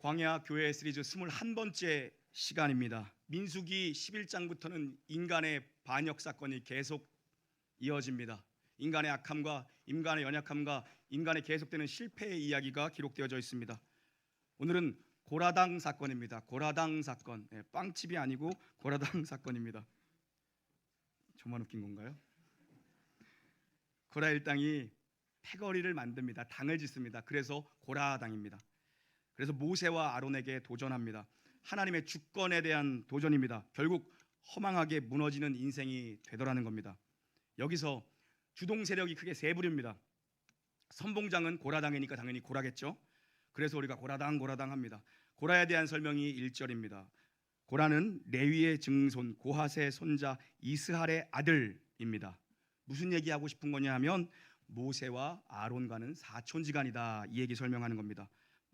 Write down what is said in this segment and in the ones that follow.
광야 교회 시리즈 21번째 시간입니다. 민수기 11장부터는 인간의 반역 사건이 계속 이어집니다. 인간의 악함과 인간의 연약함과 인간의 계속되는 실패의 이야기가 기록되어져 있습니다. 오늘은 고라당 사건입니다. 고라당 사건. 빵집이 아니고 고라당 사건입니다. 저만 웃긴 건가요? 고라 일당이 패거리를 만듭니다. 당을 짓습니다. 그래서 고라당입니다. 그래서 모세와 아론에게 도전합니다. 하나님의 주권에 대한 도전입니다. 결국 허망하게 무너지는 인생이 되더라는 겁니다. 여기서 주동 세력이 크게 세 부류입니다. 선봉장은 고라당이니까 당연히 고라겠죠. 그래서 우리가 고라당 합니다. 고라에 대한 설명이 1절입니다. 고라는 레위의 증손 고핫의 손자 이스할의 아들입니다. 무슨 얘기하고 싶은 거냐 하면 모세와 아론과는 사촌지간이다, 이 얘기 설명하는 겁니다.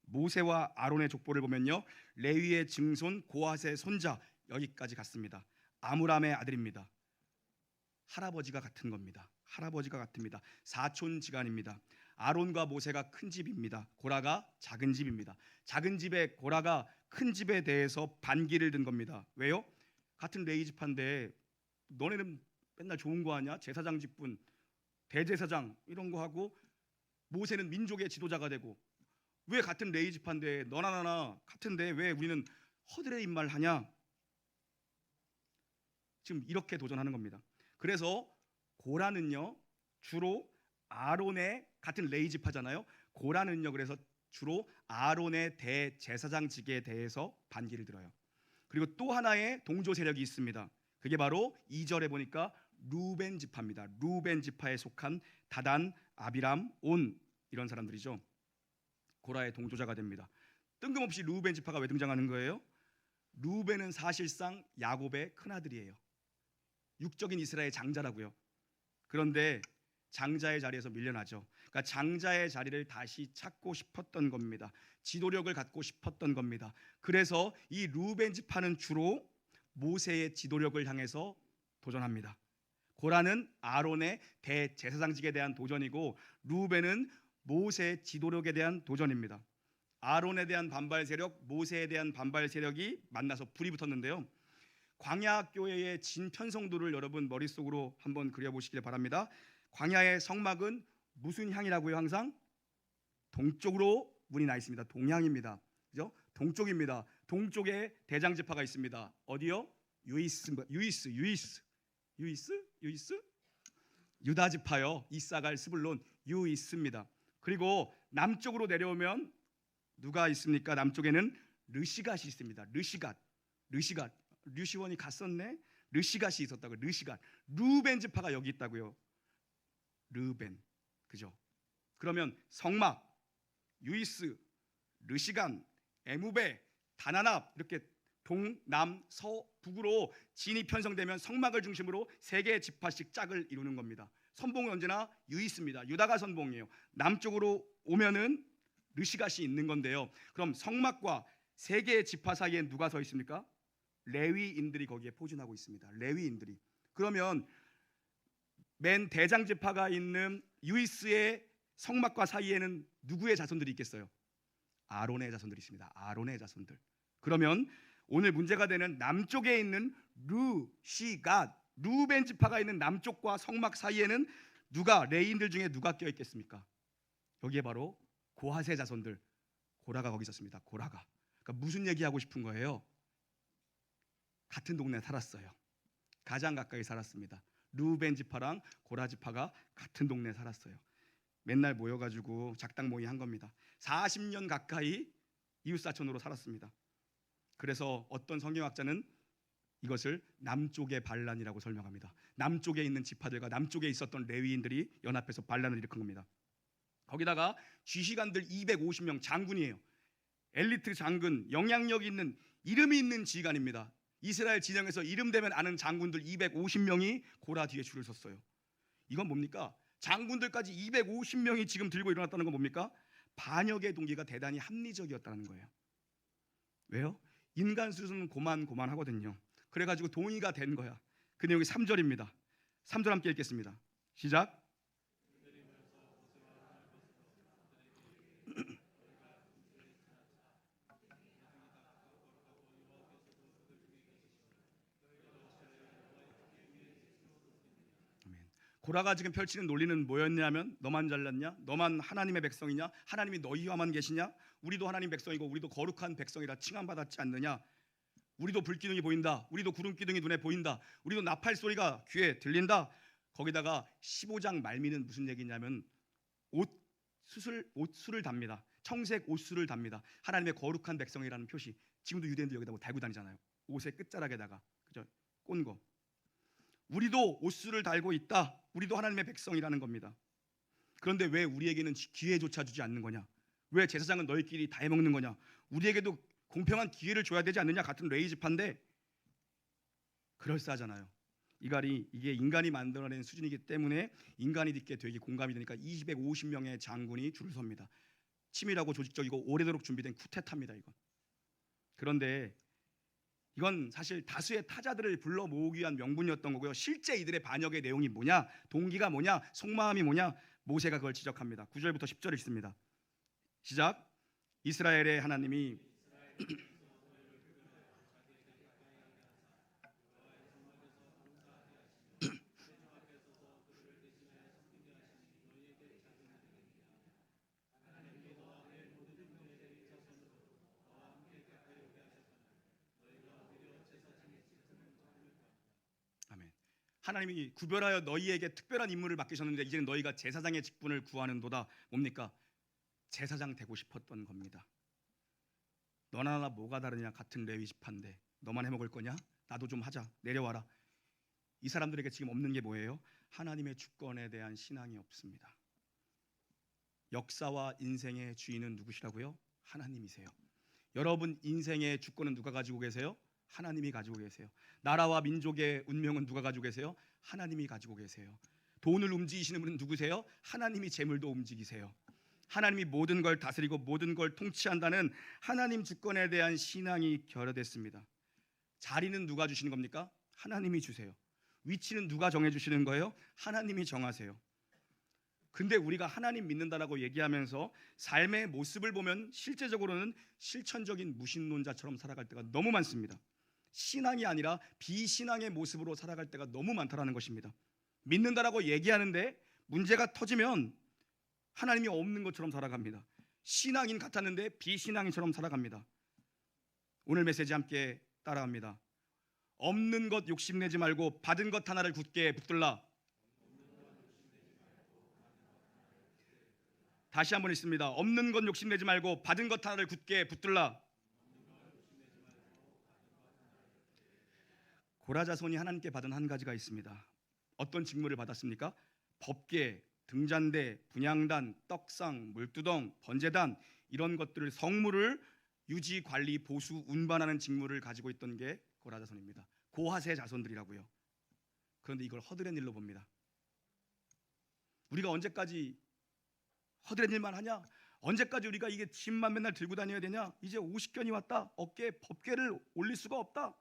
모세와 아론의 족보를 보면요, 레위의 증손 고핫의 손자, 여기까지 갔습니다. 아므람의 아들입니다. 할아버지가 같은 겁니다. 할아버지가 같습니다. 사촌지간입니다. 아론과 모세가 큰 집입니다. 고라가 작은 집입니다. 작은 집에 고라가 큰 집에 대해서 반기를 든 겁니다. 왜요? 같은 레위 지파인데 너네는 맨날 좋은 거 하냐? 제사장 직분, 대제사장 이런 거 하고, 모세는 민족의 지도자가 되고, 왜 같은 레위 지파인데 너나 나나 같은데 왜 우리는 허드렛 말 하냐? 지금 이렇게 도전하는 겁니다. 그래서 고라는요, 주로 아론의, 같은 레위 지파잖아요. 고라는요, 그래서 주로 아론의 대제사장직에 대해서 반기를 들어요. 그리고 또 하나의 동조 세력이 있습니다. 그게 바로 2절에 보니까 루벤 지파입니다. 루벤 지파에 속한 다단, 아비람, 온, 이런 사람들이죠. 고라의 동조자가 됩니다. 뜬금없이 루벤 지파가 왜 등장하는 거예요? 루벤은 사실상 야곱의 큰아들이에요. 육적인 이스라엘 장자라고요. 그런데 장자의 자리에서 밀려나죠. 그러니까 장자의 자리를 다시 찾고 싶었던 겁니다. 지도력을 갖고 싶었던 겁니다. 그래서 이 루벤 지파는 주로 모세의 지도력을 향해서 도전합니다. 고라는 아론의 대제사장직에 대한 도전이고, 루벤은 모세의 지도력에 대한 도전입니다. 아론에 대한 반발 세력, 모세에 대한 반발 세력이 만나서 불이 붙었는데요. 광야 교회의 진편성도를 여러분 머릿속으로 한번 그려보시길 바랍니다. 광야의 성막은 무슨 향이라고요? 항상 동쪽으로 문이 나 있습니다. 동향입니다. 그죠? 동쪽입니다. 동쪽에 대장 지파가 있습니다. 어디요? 유이스. 유다 지파요. 이사갈, 스불론, 유이스입니다. 그리고 남쪽으로 내려오면 누가 있습니까? 남쪽에는 르시갓이 있습니다. 르시갓. 류시원이 갔었네. 르시갓이 있었다고. 르시갓. 루벤 지파가 여기 있다고요. 르벤. 그죠? 그러면 성막, 유이스, 르시간, 에무베, 다나납, 이렇게 동, 남, 서, 북으로 진이 편성되면 성막을 중심으로 세 개의 지파씩 짝을 이루는 겁니다. 선봉은 언제나 유이스입니다. 유다가 선봉이에요. 남쪽으로 오면은 르시갓이 있는 건데요. 그럼 성막과 세 개의 지파 사이에 누가 서 있습니까? 레위인들이 거기에 포진하고 있습니다. 레위인들이. 그러면 맨 대장 지파가 있는 유이스의 성막과 사이에는 누구의 자손들이 있겠어요? 아론의 자손들이 있습니다. 아론의 자손들. 그러면 오늘 문제가 되는 남쪽에 있는 르시갓, 루벤 지파가 있는 남쪽과 성막 사이에는 누가, 레위인들 중에 누가 껴 있겠습니까? 여기에 바로 고핫의 자손들, 고라가 거기 있었습니다. 고라가. 그러니까 무슨 얘기하고 싶은 거예요? 같은 동네에 살았어요. 가장 가까이 살았습니다. 루벤 지파랑 고라 지파가 같은 동네에 살았어요. 맨날 모여가지고 작당 모의 한 겁니다. 40년 가까이 이웃사촌으로 살았습니다. 그래서 어떤 성경학자는 이것을 남쪽의 반란이라고 설명합니다. 남쪽에 있는 지파들과 남쪽에 있었던 레위인들이 연합해서 반란을 일으킨 겁니다. 거기다가 지휘관들 250명, 장군이에요. 엘리트 장군, 영향력 있는, 이름이 있는 지휘관입니다. 이스라엘 진영에서 이름 되면 아는 장군들 250명이 고라 뒤에 줄을 섰어요. 이건 뭡니까? 장군들까지 250명이 지금 들고 일어났다는 건 뭡니까? 반역의 동기가 대단히 합리적이었다는 거예요. 왜요? 인간 수준은 고만하거든요. 그래가지고 동의가 된 거야. 그 내용이 3절입니다. 3절 함께 읽겠습니다. 시작. 고라가 지금 펼치는 논리는 뭐였냐면 너만 잘났냐? 너만 하나님의 백성이냐? 하나님이 너희와만 계시냐? 우리도 하나님 백성이고 우리도 거룩한 백성이라 칭함받았지 않느냐? 우리도 불기둥이 보인다. 우리도 구름기둥이 눈에 보인다. 우리도 나팔 소리가 귀에 들린다. 거기다가 15장 말미는 무슨 얘기냐면 옷수를 답니다. 청색 옷수를 답니다. 하나님의 거룩한 백성이라는 표시. 지금도 유대인들 여기다 뭐 달고 다니잖아요. 옷의 끝자락에다가 그죠? 꼰 거. 우리도 옷수를 달고 있다. 우리도 하나님의 백성이라는 겁니다. 그런데 왜 우리에게는 기회조차 주지 않는 거냐? 왜 제사장은 너희끼리 다 해먹는 거냐? 우리에게도 공평한 기회를 줘야 되지 않느냐? 같은 레위 지파인데 그럴싸하잖아요. 이게 인간이 만들어낸 수준이기 때문에 인간이 듣게 되기 공감이 되니까 250명의 장군이 줄을 섭니다. 치밀하고 조직적이고 오래도록 준비된 쿠데타입니다. 이건. 그런데 이건 사실 다수의 타자들을 불러 모으기 위한 명분이었던 거고요. 실제 이들의 반역의 내용이 뭐냐? 동기가 뭐냐? 속마음이 뭐냐? 모세가 그걸 지적합니다. 9절부터 10절 읽습니다. 시작. 이스라엘의 하나님이 아멘. 하나님이 구별하여 너희에게 특별한 임무를 맡기셨는데 이제는 너희가 제사장의 직분을 구하는도다. 뭡니까? 제사장 되고 싶었던 겁니다. 너나 나 뭐가 다르냐? 같은 레위 지파인데 너만 해먹을 거냐? 나도 좀 하자. 내려와라. 이 사람들에게 지금 없는 게 뭐예요? 하나님의 주권에 대한 신앙이 없습니다. 역사와 인생의 주인은 누구시라고요? 하나님이세요. 여러분 인생의 주권은 누가 가지고 계세요? 하나님이 가지고 계세요. 나라와 민족의 운명은 누가 가지고 계세요? 하나님이 가지고 계세요. 돈을 움직이시는 분은 누구세요? 하나님이 재물도 움직이세요. 하나님이 모든 걸 다스리고 모든 걸 통치한다는 하나님 주권에 대한 신앙이 결여됐습니다. 자리는 누가 주시는 겁니까? 하나님이 주세요. 위치는 누가 정해주시는 거예요? 하나님이 정하세요. 근데 우리가 하나님 믿는다라고 얘기하면서 삶의 모습을 보면 실제적으로는 실천적인 무신론자처럼 살아갈 때가 너무 많습니다. 신앙이 아니라 비신앙의 모습으로 살아갈 때가 너무 많다라는 것입니다. 믿는다라고 얘기하는데 문제가 터지면 하나님이 없는 것처럼 살아갑니다. 신앙인 같았는데 비신앙인처럼 살아갑니다. 오늘 메시지 함께 따라합니다. 없는 것 욕심내지 말고 받은 것 하나를 굳게 붙들라. 다시 한번 읽습니다. 없는 것 욕심내지 말고 받은 것 하나를 굳게 붙들라. 고라 자손이 하나님께 받은 한 가지가 있습니다. 어떤 직무를 받았습니까? 법계, 등잔대, 분향단, 떡상, 물두덩, 번제단 이런 것들을 성물을 유지, 관리, 보수, 운반하는 직무를 가지고 있던 게 고라 자손입니다. 고하세 자손들이라고요. 그런데 이걸 허드렛 일로 봅니다. 우리가 언제까지 허드렛 일만 하냐? 언제까지 우리가 이게 짐만 맨날 들고 다녀야 되냐? 이제 50견이 왔다. 어깨에 법궤를 올릴 수가 없다.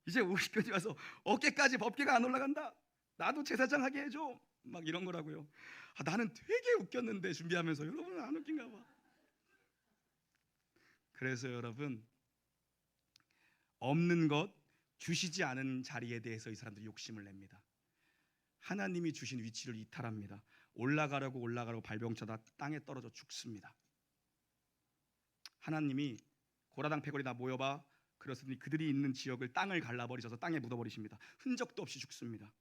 이제 50견이 와서 어깨까지 법궤가 안 올라간다. 나도 제사장 하게 해줘. 막 이런 거라고요. 나는 되게 웃겼는데 준비하면서 여러분은 안 웃긴가 봐. 그래서 여러분 없는 것 주시지 않은 자리에 대해서 이 사람들이 욕심을 냅니다. 하나님이 주신 위치를 이탈합니다. 올라가려고 발병차다 땅에 떨어져 죽습니다. 하나님이 고라당 패거리 다 모여봐. 그렇으니 그들이 있는 지역을 땅을 갈라버리셔서 땅에 묻어버리십니다. 흔적도 없이 죽습니다.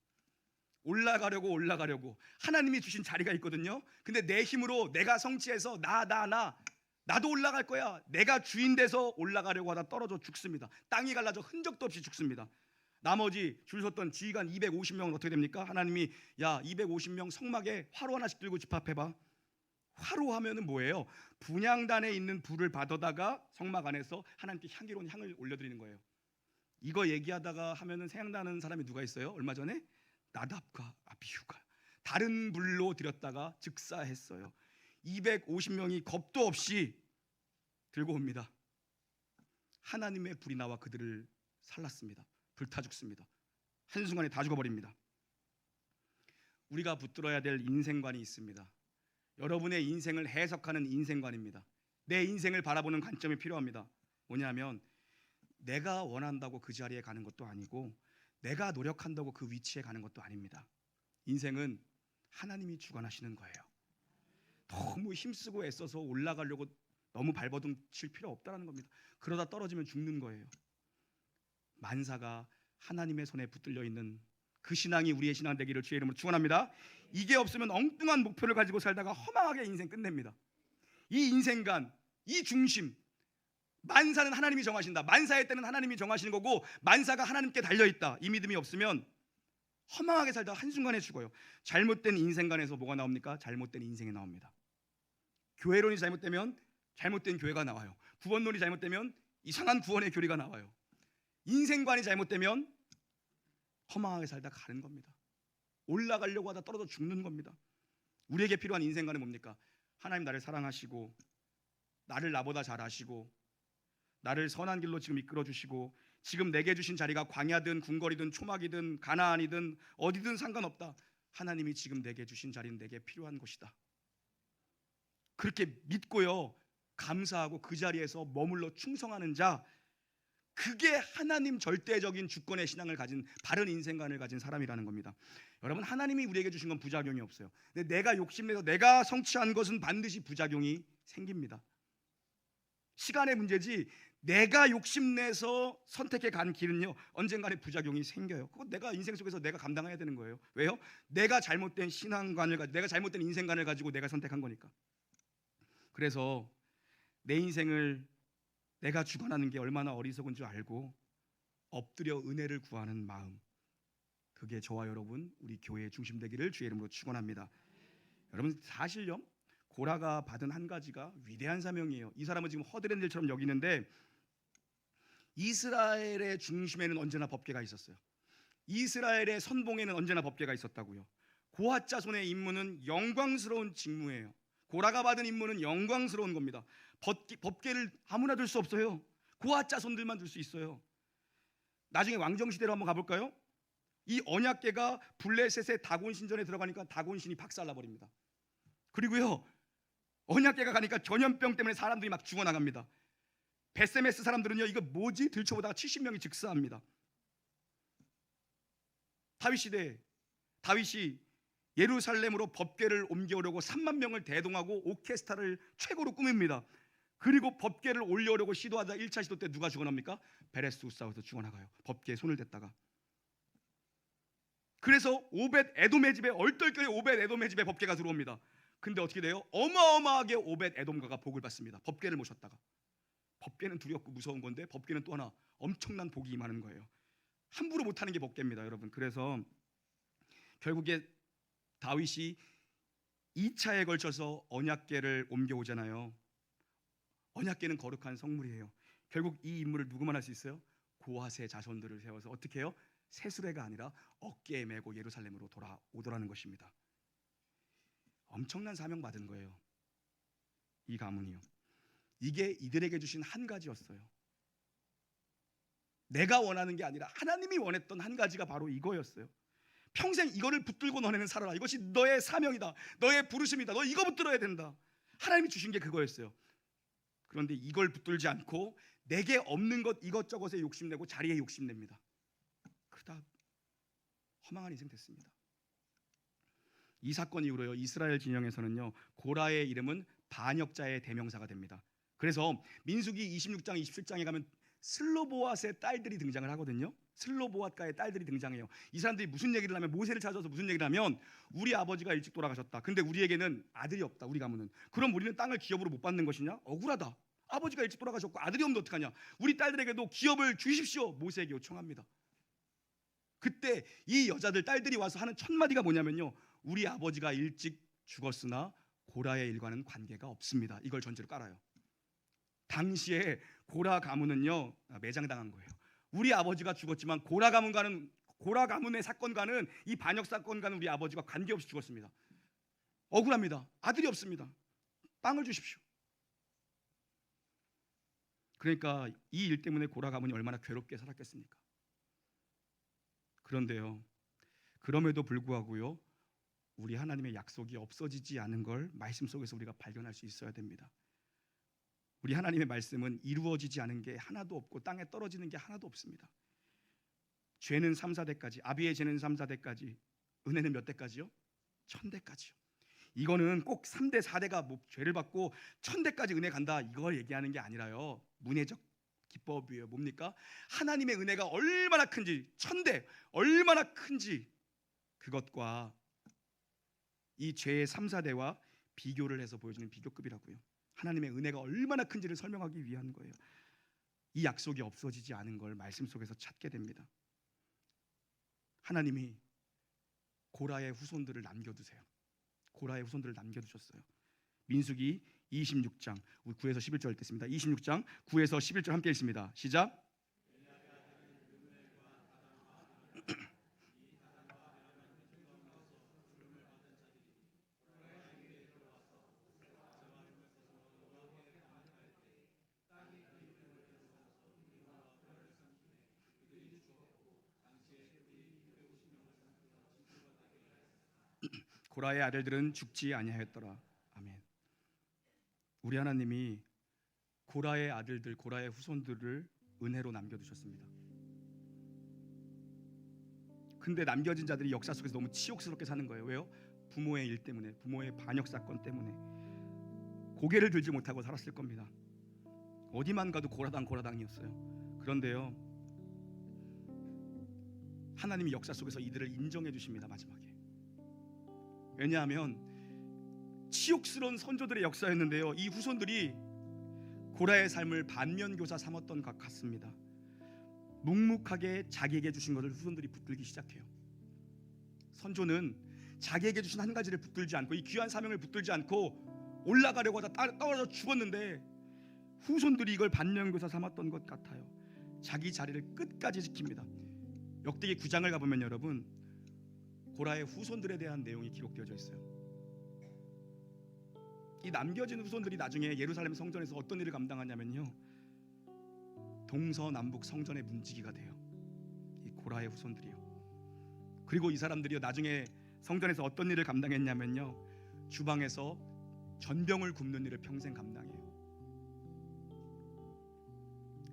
올라가려고 하나님이 주신 자리가 있거든요. 근데 내 힘으로 내가 성취해서 나도 올라갈 거야. 내가 주인 돼서 올라가려고 하다 떨어져 죽습니다. 땅이 갈라져 흔적도 없이 죽습니다. 나머지 줄 섰던 지휘관 250명은 어떻게 됩니까? 하나님이 250명 성막에 화로 하나씩 들고 집합해봐. 화로 하면은 뭐예요? 분향단에 있는 불을 받아다가 성막 안에서 하나님께 향기로운 향을 올려드리는 거예요. 이거 얘기하다가 하면은 생각나는 사람이 누가 있어요? 얼마 전에 나답과 아비후가 다른 불로 드렸다가 즉사했어요. 250명이 겁도 없이 들고 옵니다. 하나님의 불이 나와 그들을 살랐습니다. 불타 죽습니다. 한순간에 다 죽어버립니다. 우리가 붙들어야 될 인생관이 있습니다. 여러분의 인생을 해석하는 인생관입니다. 내 인생을 바라보는 관점이 필요합니다. 뭐냐면 내가 원한다고 그 자리에 가는 것도 아니고 내가 노력한다고 그 위치에 가는 것도 아닙니다. 인생은 하나님이 주관하시는 거예요. 너무 힘쓰고 애써서 올라가려고 너무 발버둥 칠 필요 없다는 겁니다. 그러다 떨어지면 죽는 거예요. 만사가 하나님의 손에 붙들려 있는 그 신앙이 우리의 신앙 되기를 주의 이름으로 축원합니다. 이게 없으면 엉뚱한 목표를 가지고 살다가 허망하게 인생 끝냅니다. 이 인생관, 이 중심, 만사는 하나님이 정하신다. 만사의 때는 하나님이 정하시는 거고 만사가 하나님께 달려있다. 이 믿음이 없으면 허망하게 살다가 한순간에 죽어요. 잘못된 인생관에서 뭐가 나옵니까? 잘못된 인생이 나옵니다. 교회론이 잘못되면 잘못된 교회가 나와요. 구원론이 잘못되면 이상한 구원의 교리가 나와요. 인생관이 잘못되면 허망하게 살다 가는 겁니다. 올라가려고 하다 떨어져 죽는 겁니다. 우리에게 필요한 인생관은 뭡니까? 하나님 나를 사랑하시고 나를 나보다 잘 아시고 나를 선한 길로 지금 이끌어 주시고 지금 내게 주신 자리가 광야든 궁궐이든 초막이든 가나안이든 어디든 상관없다. 하나님이 지금 내게 주신 자리는 내게 필요한 곳이다. 그렇게 믿고요, 감사하고 그 자리에서 머물러 충성하는 자, 그게 하나님 절대적인 주권의 신앙을 가진 바른 인생관을 가진 사람이라는 겁니다. 여러분, 하나님이 우리에게 주신 건 부작용이 없어요. 근데 내가 욕심내서 내가 성취한 것은 반드시 부작용이 생깁니다. 시간의 문제지 내가 욕심내서 선택해 간 길은요 언젠가는 부작용이 생겨요. 그건 내가 인생 속에서 내가 감당해야 되는 거예요. 왜요? 내가 잘못된 신앙관을 가지고 내가 잘못된 인생관을 가지고 내가 선택한 거니까. 그래서 내 인생을 내가 주관하는 게 얼마나 어리석은 줄 알고 엎드려 은혜를 구하는 마음, 그게 저와 여러분 우리 교회의 중심 되기를 주의 이름으로 축원합니다. 여러분, 사실요 고라가 받은 한 가지가 위대한 사명이에요. 이 사람은 지금 허드렛 일처럼 여기는데 이스라엘의 중심에는 언제나 법궤가 있었어요. 이스라엘의 선봉에는 언제나 법궤가 있었다고요. 고핫 자손의 임무는 영광스러운 직무예요. 고라가 받은 임무는 영광스러운 겁니다. 법궤를 아무나 들 수 없어요. 고핫 자손들만 들 수 있어요. 나중에 왕정시대로 한번 가볼까요? 이 언약궤가 블레셋의 다곤 신전에 들어가니까 다곤 신이 박살나버립니다. 그리고요 언약궤가 가니까 전염병 때문에 사람들이 막 죽어나갑니다. 베세메스 사람들은요 이거 뭐지 들춰보다가 70명이 즉사합니다. 다윗 시대에 다윗이 예루살렘으로 법궤를 옮겨오려고 3만 명을 대동하고 오케스트라를 최고로 꾸밉니다. 그리고 법궤를 올려오려고 시도하다 1차 시도 때 누가 죽어납니까? 베레스 우사에서 죽어나가요. 법궤에 손을 댔다가. 그래서 오벳 에돔의 집에 얼떨결에 오벳 에돔의 집에 법궤가 들어옵니다. 근데 어떻게 돼요? 어마어마하게 오벳 에돔가가 복을 받습니다. 법궤를 모셨다가. 법궤는 두렵고 무서운 건데 법궤는 또 하나 엄청난 복이 임하는 거예요. 함부로 못하는 게 법궤입니다, 여러분. 그래서 결국에 다윗이 2차에 걸쳐서 언약궤를 옮겨오잖아요. 언약궤는 거룩한 성물이에요. 결국 이 임무를 누구만 할 수 있어요? 고핫의 자손들을 세워서 어떻게 해요? 세수레가 아니라 어깨에 메고 예루살렘으로 돌아오더라는 것입니다. 엄청난 사명 받은 거예요. 이 가문이요. 이게 이들에게 주신 한 가지였어요. 내가 원하는 게 아니라 하나님이 원했던 한 가지가 바로 이거였어요. 평생 이거를 붙들고 너네는 살아라. 이것이 너의 사명이다. 너의 부르심이다. 너 이거 붙들어야 된다. 하나님이 주신 게 그거였어요. 그런데 이걸 붙들지 않고 내게 없는 것 이것저것에 욕심내고 자리에 욕심냅니다. 그러다 허망한 인생 됐습니다. 이 사건 이후로요 이스라엘 진영에서는요 고라의 이름은 반역자의 대명사가 됩니다. 그래서 민수기 26장 27장에 가면 슬로보앗의 딸들이 등장을 하거든요. 슬로보앗가의 딸들이 등장해요. 이 사람들이 무슨 얘기를 하면 모세를 찾아서 무슨 얘기를 하면 우리 아버지가 일찍 돌아가셨다. 근데 우리에게는 아들이 없다. 우리 가문은. 그럼 우리는 땅을 기업으로 못 받는 것이냐? 억울하다. 아버지가 일찍 돌아가셨고 아들이 없는데 어떡하냐? 우리 딸들에게도 기업을 주십시오. 모세에게 요청합니다. 그때 이 여자들 딸들이 와서 하는 첫 마디가 뭐냐면요. 우리 아버지가 일찍 죽었으나 고라의 일과는 관계가 없습니다. 이걸 전제로 깔아요. 당시에 고라 가문은요 매장당한 거예요. 우리 아버지가 죽었지만 고라 가문의 사건과는 이 반역 사건과는 우리 아버지가 관계없이 죽었습니다. 억울합니다. 아들이 없습니다. 땅을 주십시오. 그러니까 이 일 때문에 고라 가문이 얼마나 괴롭게 살았겠습니까? 그런데요 그럼에도 불구하고요 우리 하나님의 약속이 없어지지 않은 걸 말씀 속에서 우리가 발견할 수 있어야 됩니다. 우리 하나님의 말씀은 이루어지지 않은 게 하나도 없고 땅에 떨어지는 게 하나도 없습니다. 죄는 3, 4대까지, 아비의 죄는 3, 4대까지, 은혜는 몇 대까지요? 1000대까지요. 이거는 꼭 3대, 4대가 뭐 죄를 받고 1000대까지 은혜 간다 이걸 얘기하는 게 아니라요, 문해적 기법이에요. 뭡니까? 하나님의 은혜가 얼마나 큰지, 1000대 얼마나 큰지 그것과 이 죄의 3, 4대와 비교를 해서 보여주는 비교급이라고요. 하나님의 은혜가 얼마나 큰지를 설명하기 위한 거예요. 이 약속이 없어지지 않은 걸 말씀 속에서 찾게 됩니다. 하나님이 고라의 후손들을 남겨두세요. 고라의 후손들을 남겨두셨어요. 민수기 26장 9에서 11절 읽겠습니다. 26장 9에서 11절 함께 읽습니다. 시작. 고라의 아들들은 죽지 아니하였더라. 아멘. 우리 하나님이 고라의 아들들, 고라의 후손들을 은혜로 남겨두셨습니다. 근데 남겨진 자들이 역사 속에서 너무 치욕스럽게 사는 거예요. 왜요? 부모의 일 때문에, 부모의 반역 사건 때문에 고개를 들지 못하고 살았을 겁니다. 어디만 가도 고라당이었어요. 그런데요, 하나님이 역사 속에서 이들을 인정해 주십니다. 마지막에. 왜냐하면 치욕스러운 선조들의 역사였는데요, 이 후손들이 고라의 삶을 반면교사 삼았던 것 같습니다. 묵묵하게 자기에게 주신 것을 후손들이 붙들기 시작해요. 선조는 자기에게 주신 한 가지를 붙들지 않고, 이 귀한 사명을 붙들지 않고 올라가려고 하다 떨어져 죽었는데 후손들이 이걸 반면교사 삼았던 것 같아요. 자기 자리를 끝까지 지킵니다. 역대기 9장을 가보면 여러분, 고라의 후손들에 대한 내용이 기록되어져 있어요. 이 남겨진 후손들이 나중에 예루살렘 성전에서 어떤 일을 감당하냐면요, 동서남북 성전의 문지기가 돼요. 이 고라의 후손들이요. 그리고 이 사람들이요, 나중에 성전에서 어떤 일을 감당했냐면요, 주방에서 전병을 굽는 일을 평생 감당해요.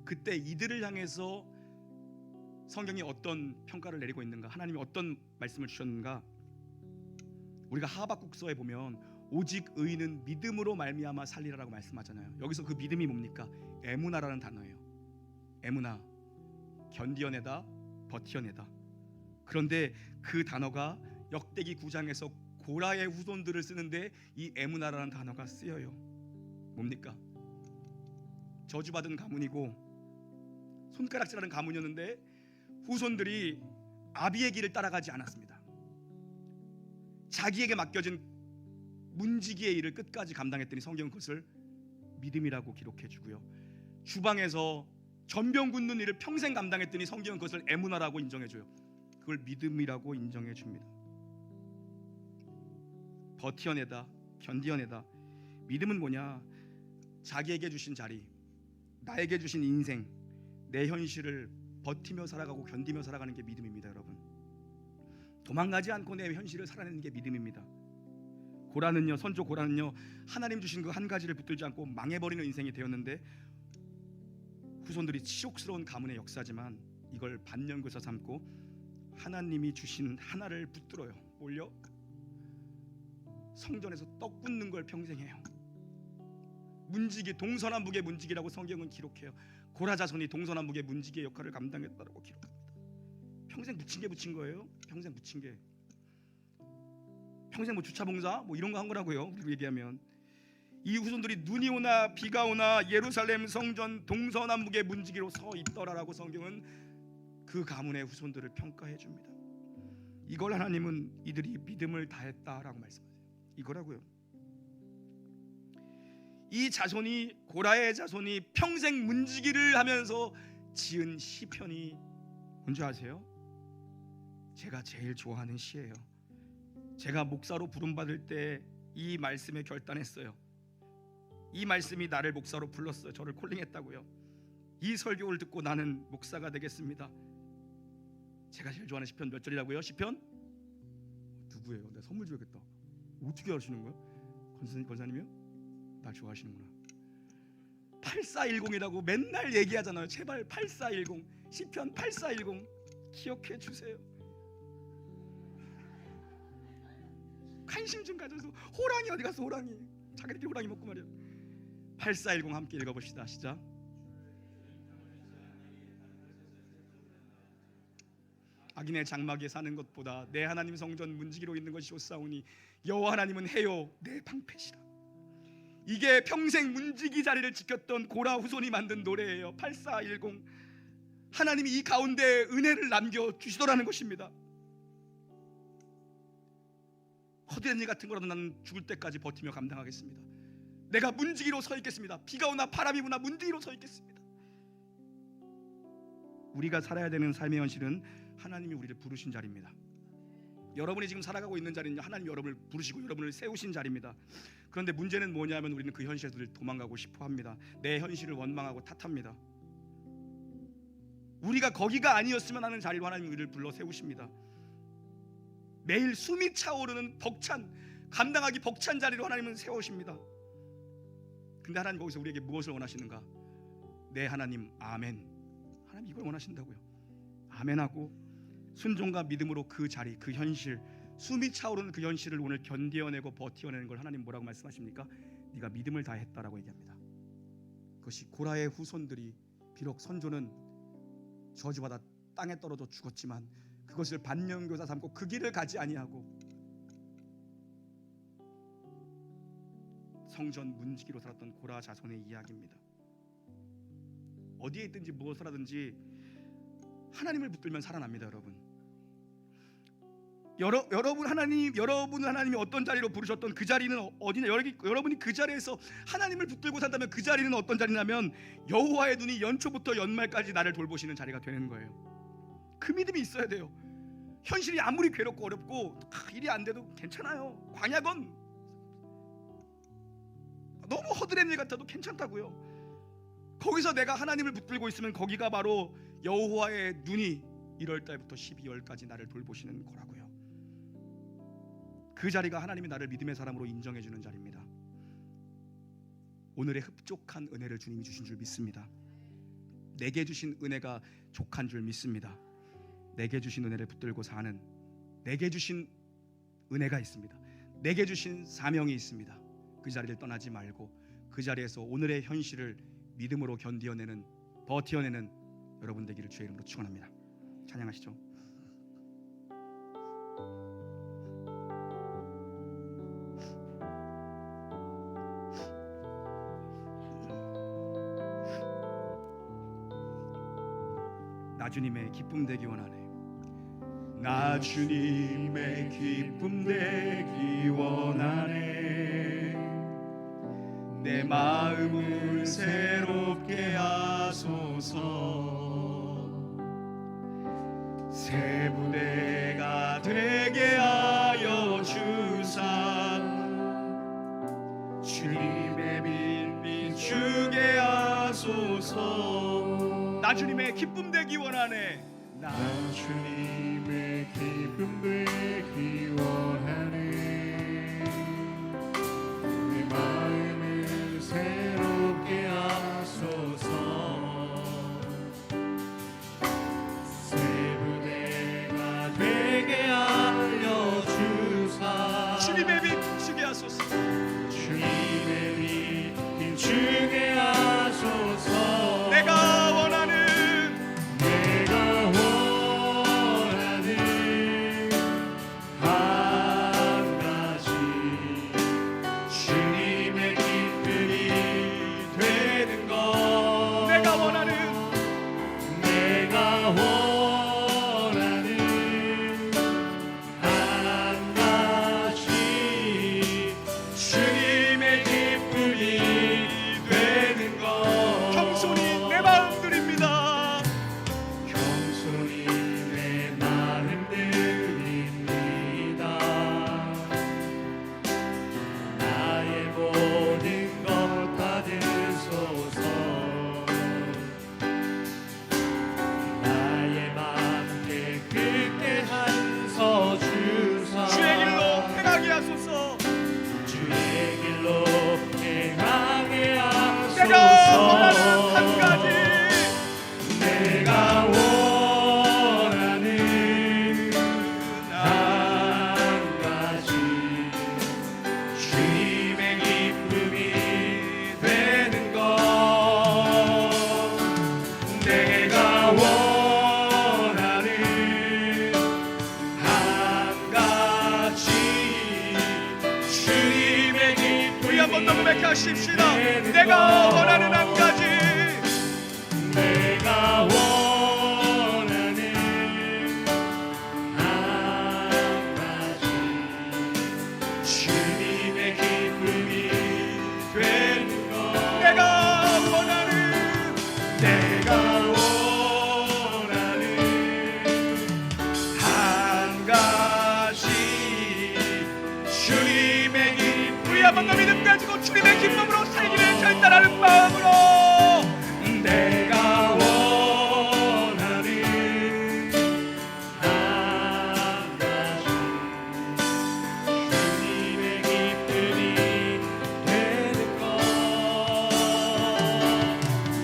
그때 이들을 향해서 성경이 어떤 평가를 내리고 있는가, 하나님이 어떤 말씀을 주셨는가. 우리가 하박국서에 보면 오직 의인은 믿음으로 말미암아 살리라라고 말씀하잖아요. 여기서 그 믿음이 뭡니까? 에무나라는 단어예요. 에무나, 견디어내다, 버티어내다. 그런데 그 단어가 역대기 9장에서 고라의 후손들을 쓰는데 이 에무나라는 단어가 쓰여요. 뭡니까? 저주받은 가문이고 손가락질하는 가문이었는데 후손들이 아비의 길을 따라가지 않았습니다. 자기에게 맡겨진 문지기의 일을 끝까지 감당했더니 성경은 그것을 믿음이라고 기록해 주고요, 주방에서 전병 굽는 일을 평생 감당했더니 성경은 그것을 에무나라고 인정해 줘요. 그걸 믿음이라고 인정해 줍니다. 버티어내다, 견디어내다. 믿음은 뭐냐? 자기에게 주신 자리, 나에게 주신 인생, 내 현실을 버티며 살아가고 견디며 살아가는 게 믿음입니다. 여러분, 도망가지 않고 내 현실을 살아내는 게 믿음입니다. 고라는요, 선조 고라는요, 하나님 주신 그 한 가지를 붙들지 않고 망해버리는 인생이 되었는데 후손들이 치욕스러운 가문의 역사지만 이걸 반면교사 삼고 하나님이 주신 하나를 붙들어요. 뭘요? 성전에서 떡 굽는 걸 평생 해요. 문지기, 동서남북의 문지기라고 성경은 기록해요. 고라 자손이 동서남북의 문지기의 역할을 감당했다고 기록합니다. 평생 묻힌 거예요. 평생 묻힌 게. 평생 뭐 주차봉사 뭐 이런 거 한 거라고요. 우리로 얘기하면 이 후손들이 눈이 오나 비가 오나 예루살렘 성전 동서남북의 문지기로 서 있더라라고 성경은 그 가문의 후손들을 평가해 줍니다. 이걸 하나님은 이들이 믿음을 다했다라고 말씀하세요. 이거라고요. 이 자손이, 고라의 자손이 평생 문지기를 하면서 지은 시편이 뭔지 아세요? 제가 제일 좋아하는 시예요. 제가 목사로 부름받을 때 이 말씀에 결단했어요. 이 말씀이 나를 목사로 불렀어요. 저를 콜링했다고요. 이 설교를 듣고 나는 목사가 되겠습니다. 제가 제일 좋아하는 시편 몇 절이라고요? 시편? 누구예요? 내가 선물 줘야겠다. 어떻게 아시는 거예요? 권사님이요? 날 좋아하시는구나. 8410이라고 맨날 얘기하잖아요. 제발 8410, 시편 8410. 기억해 주세요. 관심 좀 가져서. 호랑이 어디 갔어? 호랑이. 자기들끼리 호랑이 먹고 말이야. 8410 함께 읽어봅시다. 시작. 악인의 장막에 사는 것보다 내 하나님 성전 문지기로 있는 것이 좋사오니 여호와 하나님은 해요 내 방패시라. 이게 평생 문지기 자리를 지켰던 고라 후손이 만든 노래예요. 8410. 하나님이 이 가운데 은혜를 남겨주시더라는 것입니다. 헛된 일 같은 거라도 나는 죽을 때까지 버티며 감당하겠습니다. 내가 문지기로 서 있겠습니다. 비가 오나 바람이 부나 문지기로 서 있겠습니다. 우리가 살아야 되는 삶의 현실은 하나님이 우리를 부르신 자리입니다. 여러분이 지금 살아가고 있는 자리는 하나님이 여러분을 부르시고 여러분을 세우신 자리입니다. 그런데 문제는 뭐냐면 우리는 그 현실에서 도망가고 싶어 합니다. 내 현실을 원망하고 탓합니다. 우리가 거기가 아니었으면 하는 자리로 하나님이 우리를 불러 세우십니다. 매일 숨이 차오르는 벅찬, 감당하기 벅찬 자리로 하나님은 세우십니다. 근데 하나님 거기서 우리에게 무엇을 원하시는가? 네 하나님 아멘. 하나님 이걸 원하신다고요. 아멘하고 순종과 믿음으로 그 자리, 그 현실, 숨이 차오르는 그 현실을 오늘 견뎌내고 버텨내는 걸 하나님 뭐라고 말씀하십니까? 네가 믿음을 다했다라고 얘기합니다. 그것이 고라의 후손들이 비록 선조는 저주받아 땅에 떨어져 죽었지만 그것을 반면교사 삼고 그 길을 가지 아니하고 성전 문지기로 살았던 고라 자손의 이야기입니다. 어디에 있든지 무엇을 하든지 하나님을 붙들면 살아납니다. 여러분은 하나님이 어떤 자리로 부르셨던 그 자리는 어디냐? 여러분이 그 자리에서 하나님을 붙들고 산다면 그 자리는 어떤 자리냐면 여호와의 눈이 연초부터 연말까지 나를 돌보시는 자리가 되는 거예요. 그 믿음이 있어야 돼요. 현실이 아무리 괴롭고 어렵고 일이 안 돼도 괜찮아요. 광야건 너무 허드렛 일 같아도 괜찮다고요. 거기서 내가 하나님을 붙들고 있으면 거기가 바로 여호와의 눈이 1월달부터 12월까지 나를 돌보시는 거라고요. 그 자리가 하나님이 나를 믿음의 사람으로 인정해 주는 자리입니다. 오늘의 흡족한 은혜를 주님이 주신 줄 믿습니다. 내게 주신 은혜가 족한 줄 믿습니다. 내게 주신 은혜를 붙들고 사는, 내게 주신 은혜가 있습니다. 내게 주신 사명이 있습니다. 그 자리를 떠나지 말고 그 자리에서 오늘의 현실을 믿음으로 견디어내는, 버텨내는 여러분 되기를 주의 이름으로 축원합니다. 찬양하시죠. 나 주님의 기쁨 되기 원하네. 나 주님의 기쁨 되기 원하네. 내 마음을 새롭게 하소서. 새 부대가 되게 하여 주사 주님의 빛 비추게 하소서. 나 주님의 기쁨 되기 원하네. 나 주님의 기쁨 되기 원하네. 내 마음을 새롭게 하소서. 새 부대가 되게 하여 주사 주님의 빛 비추게 하소서. 주님의 빛 비추게 하소서. 내가 원하는 한 주님의 기쁨이 되는 것 내가 원하는 한 가지 주님의 기쁨이 우리 한번 더 고백하십시다. 내가 원하는 한 가지 내가 원하는 한 가지 주님의 기쁨이 되는 것 내가 원하는 한 가지 주님의 기쁨 우리 한번 더 믿음 가지고 주님의 기쁨으로 살기를 결단하는 마음으로 내가 원하는 한 가지 주님의 기쁨이 되는 것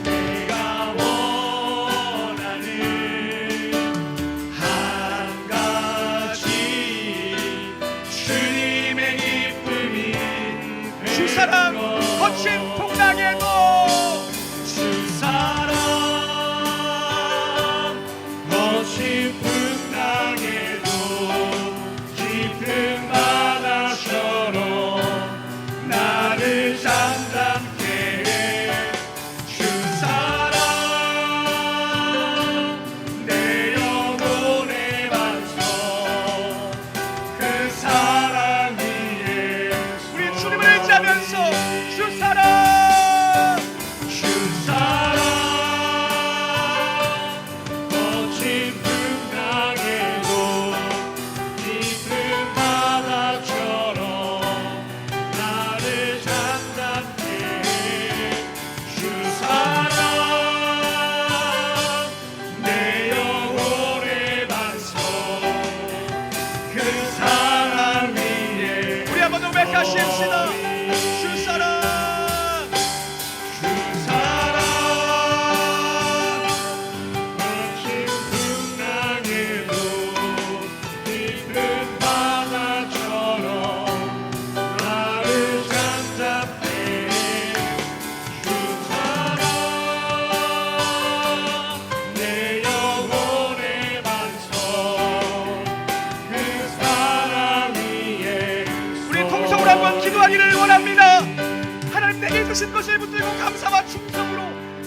내가 원하는 한 가지 주님의 기쁨이 주 사랑 거친 풍랑에도 주 사랑 거친 풍랑에도 깊은 바다처럼 나를 잠잠케 해 주 사랑 내 영혼의 반석 그 사랑 위에 우리 주님을 의지하면서 주 사랑 주 사랑 거친 풍랑에도 깊은 바다처럼 나를 잠잠케 주 사랑 내 영혼의 반석 그 사랑 위에 우리 한번 더 고백하십시다. 주 사랑 주 사랑 거친 풍랑에도 깊은 바다처럼 나를 잠잠케 주 사랑 내 영혼의 반석 그 사랑 위에 우리 통성으로 한번 기도하기를 원합니다. 하나님 내게 주신 것을 붙들고 감사와 충성으로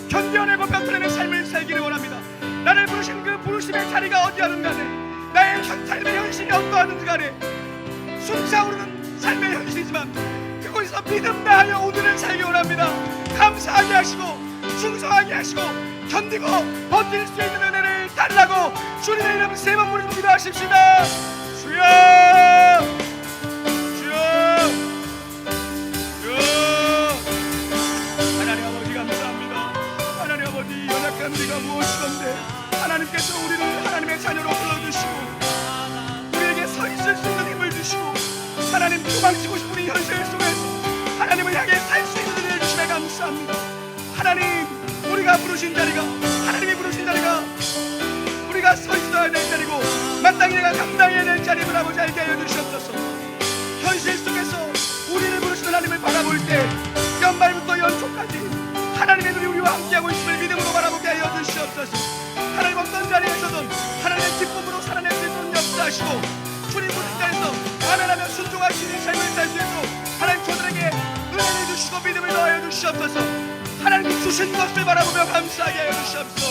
견뎌내고 벼텨내는 삶을 살기를 원합니다. 나를 부르신 그 부르심의 자리가 어디하든 간에 나의 삶의 현실이 어떠하든지 간에 숭상오르는 삶의 현실이지만 그곳에서 믿음 다하여 오늘을 살기 원합니다. 감사하게 하시고 충성하게 하시고 견디고 버틸 수 있는 은혜를 달라고 주님의 이름 세 번 부르고 기도하십시다. 주여 주여 주여 하나님 아버지 감사합니다. 하나님 아버지 연약한 우리가 무엇이건데 하나님께서 우리를 하나님의 자녀로 불러주시고 우리에게 서 있을 수 있는 힘을 주시고 하나님 도망치고 싶은 이 현실 속에서 하나님을 향해 살 수 있는 은혜를 주심에 감사합니다. 하나님 우리가 부르신 자리가 하나님이 부르신 자리가 우리가 서 있어야 될 자리고 마땅히 내가 감당해야 될 자리를 아버지 알게 하여 주시옵소서. 현실 속에서 우리를 부르시는 하나님을 바라볼 때 연말부터 연초까지 하나님의 눈이 우리와 함께하고 있음을 믿음으로 바라보게 하여 주시옵소서. 하나님 어떤 자리에서든 하나님의 기쁨으로 살아낼 수 있도록 역사하시고 주님 부르신 자리에서 아멘하며 순종하시는 삶을 살 수 있도록 하나님 저들에게 은혜를 주시고 믿음을 더하여 주시옵소서. 하나님이 주신 것을 바라보며 감사하게 하여 주시옵소서.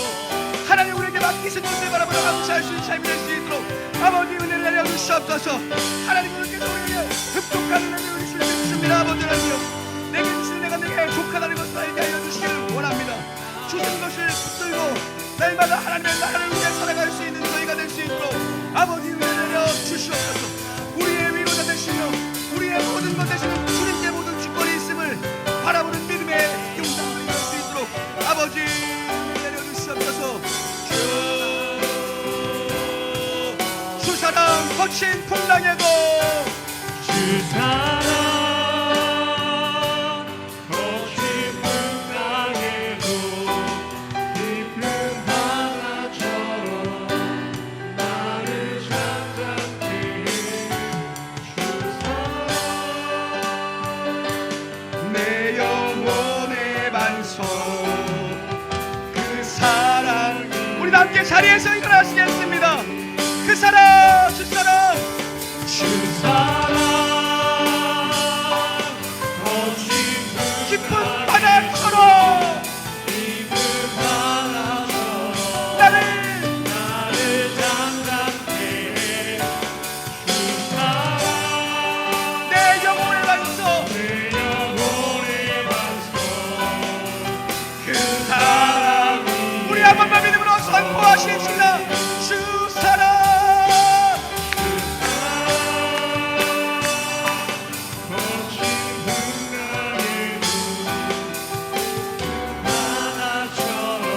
하나님 우리에게 맡기신 것을 바라보며 감사할 수 있는 삶이 될 수 있도록 아버지 은혜를 내려 주시옵소서. 하나님 우리께서 우리에게 흡족한 은혜를 주십니다. 아버지 하나님 내게 주신 내가 내게 족하다는 것을 알게 하여 주시기를 원합니다. 주신 것을 붙들고 날마다 하나님의 나라를 위해 살아갈 수 있는 저희가 될 수 있도록 아버지 은혜를 내려 주시옵소서. 우리의 위로자 되시며 우리의 모든 것 되시는 주님께 모든 주권이 있음을 바라보는 믿음의 용사들이 될 수 있도록 아버지 내려 주시옵소서. 주 사랑 거친 풍랑에도 주 사랑 거친 풍랑에도 깊은 바다처럼 나를 잠잠케 해 주 사랑 반석 그 사랑. 우리 함께 자리에서 일어나시겠습니다. 그 사랑 주 사랑 주 사랑 거친 깊은 바다처럼 깊은 바다처럼 나를 나를 장담해 주 사랑 내 영혼의 반석 내 영혼의 반석 그 사랑. 우리 한 번만 믿음으로 선포하시겠습니다. 주 사랑 거친 흑암의 바다처럼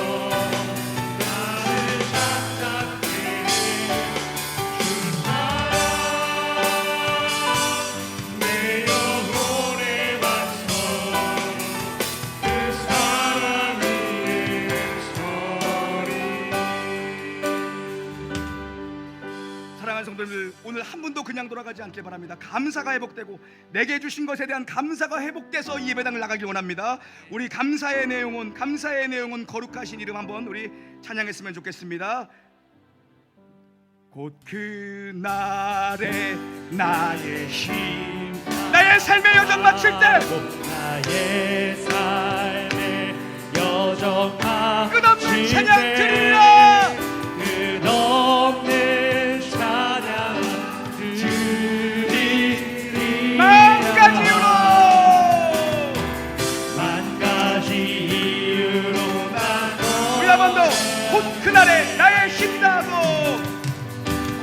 나를 장담해 주 사랑 내 영혼의 반석 그 사랑 위에 서리. 사랑하는 성도님들, 오늘 한 분도 그냥 돌아가지 않길 바랍니다. 감사가 회복되고 내게 주신 것에 대한 감사가 회복돼서 이 예배당을 나가길 원합니다. 우리 감사의 내용은 거룩하신 이름 한번 우리 찬양했으면 좋겠습니다. 곧 그날에 나의 힘 나의 삶의 여정 마칠 때 나의 삶의 여정 끝없는 찬양 드리리라. 끝없는 찬양 드리리라. 만 가지 이유로 난 우리 한 번 더 곧 그날에 나의 힘 다하고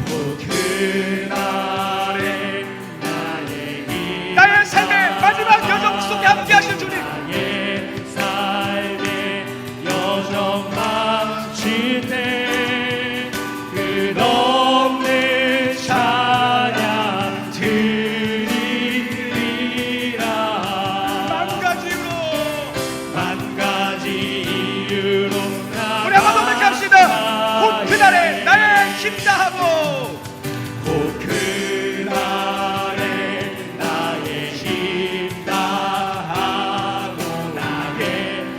곧 그날에 나의 힘 나의 삶의 마지막 여정 속에 함께 하실 주님, 나의 삶의 여정 마칠 때 끝없는 찬양 드리리라. 만 가지 이유로 우리 한번 더 합시다. 곧 그날에 나의 힘 다하고 곧 그날에 나의 힘 다하고 나의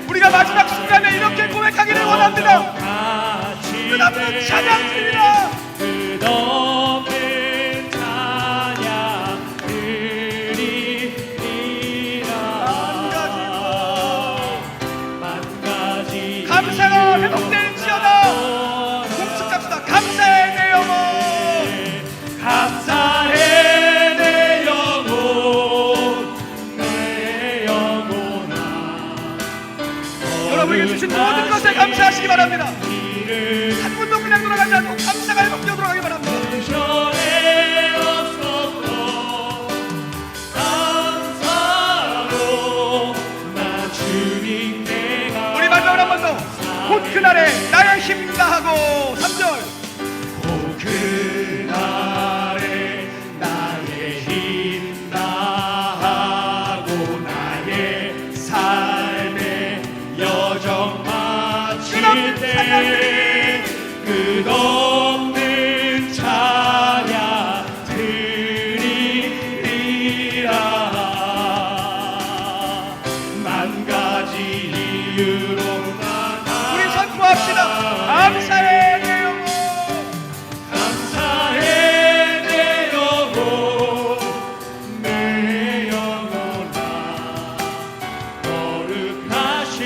우리가 마지막 순간에 이렇게 고백하기를 원합니다. 끝없는 찬양 드리리라. 끝없는 찬양 드리리라. 만 가지 감사가 회복될지어다. 공축합시다. 감사의 내 영혼 감사해 내 영혼 내 영혼아. 여러분에게 주신 모든 것에 감사하시기 바랍니다. 이를 한 분도 그냥 돌아가지 않고 감사가 회복되어 돌아가기 바랍니다. 전에 없었던 감사로 나 주님 내가 우리 마지막으로 한 번 더 곧 그날에 나의 힘 다하고 3절 곧 그날에 나의 힘 다하고 나의 삶의 여정 마칠 때 끝없는 찬양 드리리라. 만 가지 이유로 우리 선포합시다. 감사의 내 영혼 감사해 내 영혼 내 영혼아. 거룩하신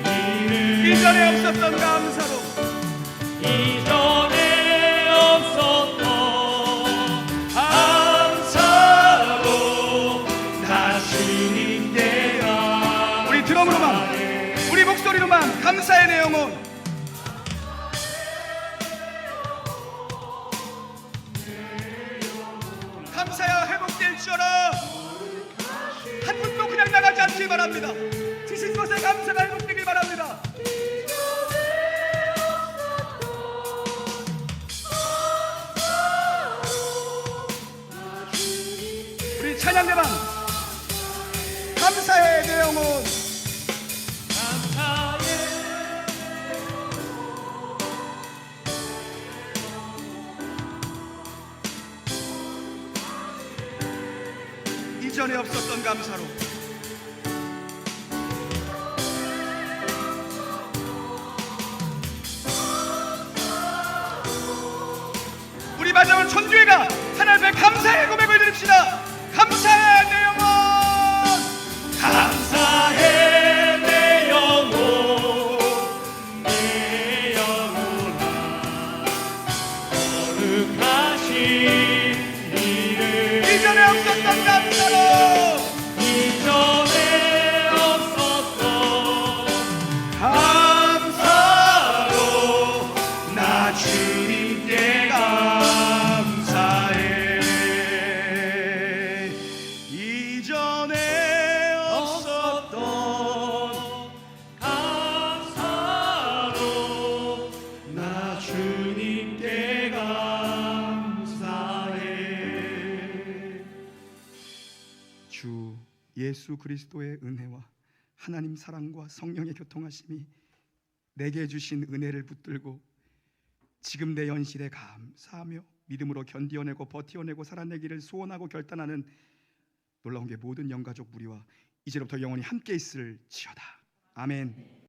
이름 이전에 없었던 감사로 이전에 없었던 감사로 나 주님께 우리 드럼으로만 우리 목소리로만 감사의 내 영혼 감사야 회복될지어라. 한 분도 그냥 나가지 않길 바랍니다. 주신 것에 감사가 회복되길 바랍니다. 우리 찬양대만 감사의 내 영혼 감사해 이전에 없었던 감사로 마지막으로 천주회가 하나님 앞에 감사의 고백을 드립시다. 감사해 내 영혼. 감사해 내 영혼 내 영혼아 거룩하신 이름 이전에 없었던 감사로 이전에 없었던 감사로 나 주님께 감사해. 이전에 없었던 감사로 나 주님께 감사해. 주 예수 그리스도의 은혜와 하나님 사랑과 성령의 교통하심이 내게 주신 은혜를 붙들고 지금 내 현실에 감사하며 믿음으로 견디어내고 버티어내고 살아내기를 소원하고 결단하는 놀라운 게 모든 영가족 무리와 이제로부터 영원히 함께 있을지어다. 아멘.